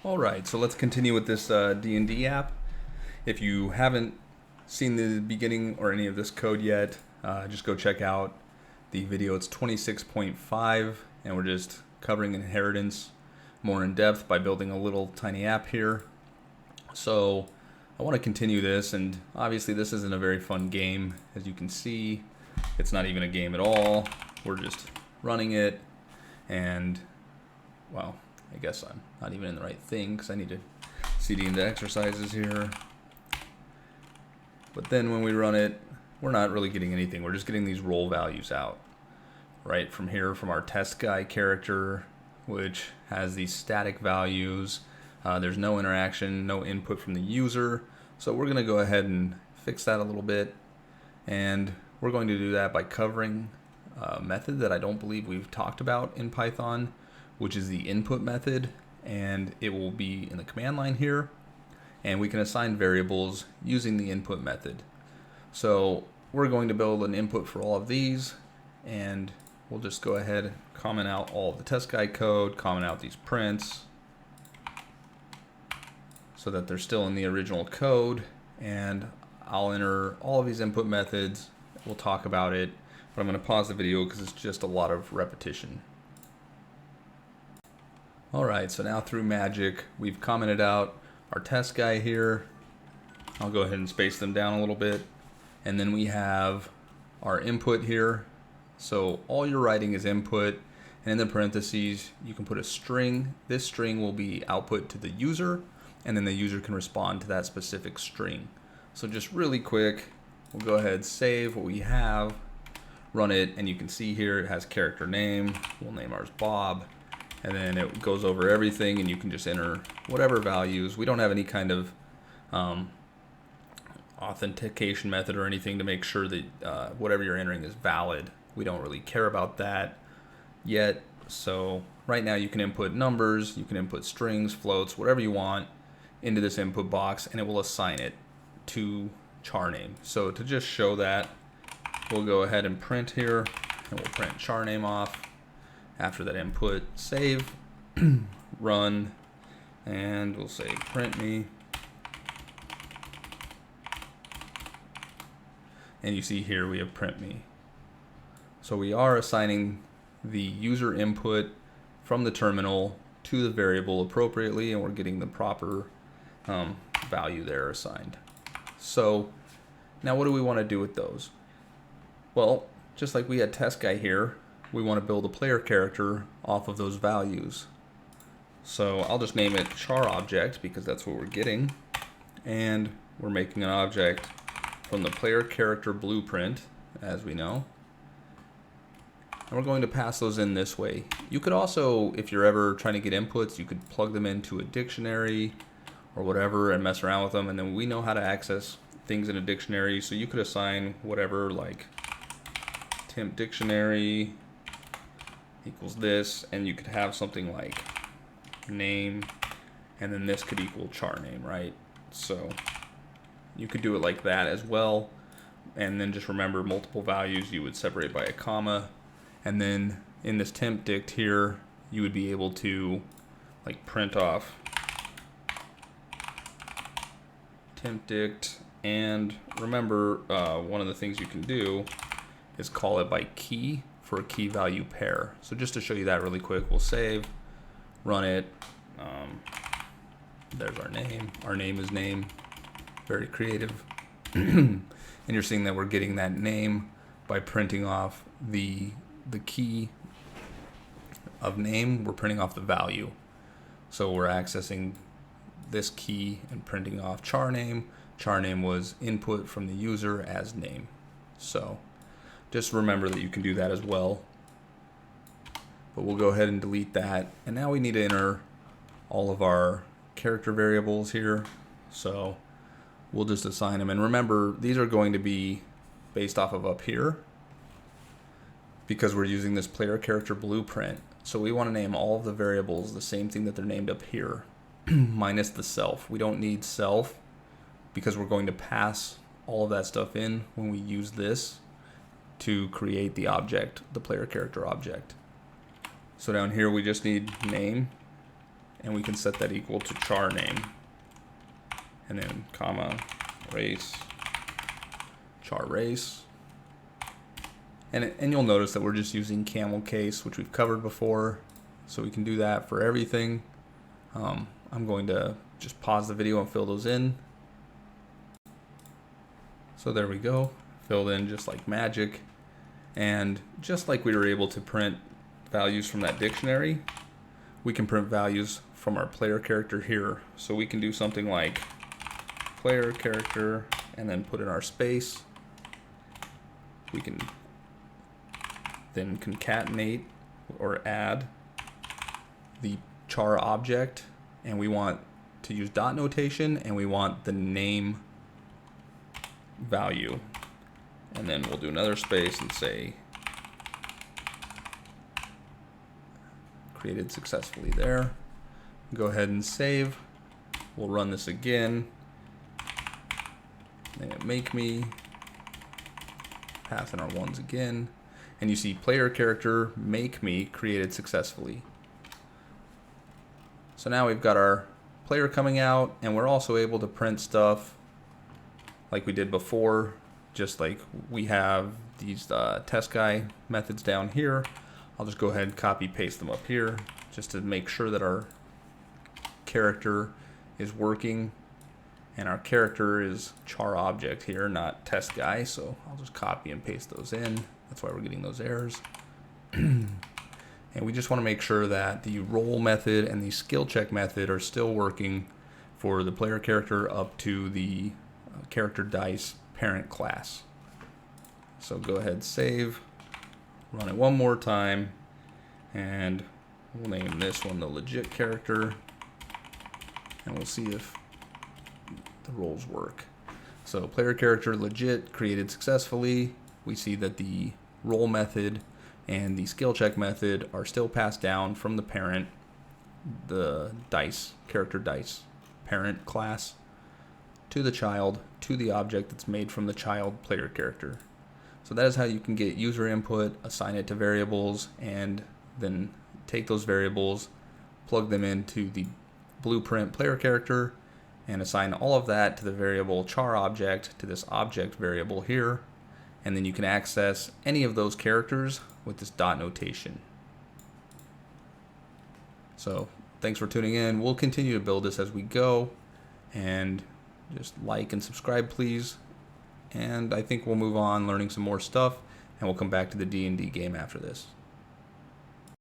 Alright, so let's continue with this D&D app. If you haven't seen the beginning or any of this code yet, just go check out the video. It's 26.5, and we're just covering inheritance more in depth by building a little tiny app here. So I want to continue this, and obviously this isn't a very fun game. As you can see, it's not even a game at all. We're just running it, and well, I guess I'm not even in the right thing because I need to CD into exercises here. But then when we run it, we're not really getting anything. We're just getting these roll values out. Right from here, from our test guy character, which has these static values. There's no interaction, no input from the user. So we're going to go ahead and fix that a little bit. And we're going to do that by covering a method that I don't believe we've talked about in Python, which is the input method, and it will be in the command line here, and we can assign variables using the input method. So we're going to build an input for all of these, and we'll just go ahead and comment out all of the test guide code, comment out these prints so that they're still in the original code, and I'll enter all of these input methods. We'll talk about it, but I'm going to pause the video because it's just a lot of repetition. Alright, so now through magic, we've commented out our test guy here. I'll go ahead and space them down a little bit. And then we have our input here. So all you're writing is input, and in the parentheses, you can put a string. This string will be output to the user, and then the user can respond to that specific string. So just really quick, we'll go ahead, save what we have, run it, and you can see here it has character name. We'll name ours Bob. And then it goes over everything, and you can just enter whatever values. We don't have any kind of authentication method or anything to make sure that whatever you're entering is valid. We don't really care about that yet. So right now you can input numbers, you can input strings, floats, whatever you want into this input box, and it will assign it to char name. So to just show that, we'll go ahead and print here, and we'll print char name off. After that input, save, run, and we'll say print me. And you see here we have print me. So we are assigning the user input from the terminal to the variable appropriately, and we're getting the proper value there assigned. So now what do we want to do with those? Well, just like we had test guy here, we want to build a player character off of those values. So I'll just name it char object because that's what we're getting. And we're making an object from the player character blueprint, as we know. And we're going to pass those in this way. You could also, if you're ever trying to get inputs, you could plug them into a dictionary or whatever and mess around with them. And then we know how to access things in a dictionary. So you could assign whatever, like temp dictionary equals this, and you could have something like name, and then this could equal char name, right? So you could do it like that as well, and then just remember multiple values you would separate by a comma, and then in this temp dict here you would be able to like print off temp dict, and remember one of the things you can do is call it by key for a key value pair. So just to show you that really quick, we'll save, run it. There's our name. Our name is name. Very creative. And you're seeing that we're getting that name by printing off the key of name. We're printing off the value. So we're accessing this key and printing off char name. Char name was input from the user as name. So just remember that you can do that as well. But we'll go ahead and delete that. And now we need to enter all of our character variables here. So we'll just assign them. And remember, these are going to be based off of up here because we're using this player character blueprint. So we want to name all of the variables the same thing that they're named up here, minus the self. We don't need self because we're going to pass all of that stuff in when we use this to create the object, the player character object. So down here we just need name, and we can set that equal to char name, and then comma race, char race. And you'll notice that we're just using camel case, which we've covered before, so we can do that for everything. I'm going to just pause the video and fill those in. So there we go, filled in just like magic. And just like we were able to print values from that dictionary, we can print values from our player character here. So we can do something like player character and then put in our space. We can then concatenate or add the char object, and we want to use dot notation, and we want the name value, and then we'll do another space and say created successfully there. Go ahead and save. We'll run this again. Name it make me, pass in our ones again, and you see player character make me created successfully. So now we've got our player coming out, and we're also able to print stuff like we did before, just like we have these test guy methods down here. I'll just go ahead and copy paste them up here just to make sure that our character is working, and our character is char object here, not test guy, so I'll just copy and paste those in. That's why we're getting those errors. And we just want to make sure that the roll method and the skill check method are still working for the player character up to the character dice parent class. So go ahead, save, run it one more time, and we'll name this one the legit character, and we'll see if the rolls work. So player character legit created successfully. We see that the roll method and the skill check method are still passed down from the parent, the dice, character dice parent class, to the child, to the object that's made from the child player character. So that is how you can get user input, assign it to variables, and then take those variables, plug them into the blueprint player character, and assign all of that to the variable char object, to this object variable here, and then you can access any of those characters with this dot notation. So thanks for tuning in. We'll continue to build this as we go, and just like and subscribe please, and I think we'll move on learning some more stuff, and we'll come back to the D&D game after this.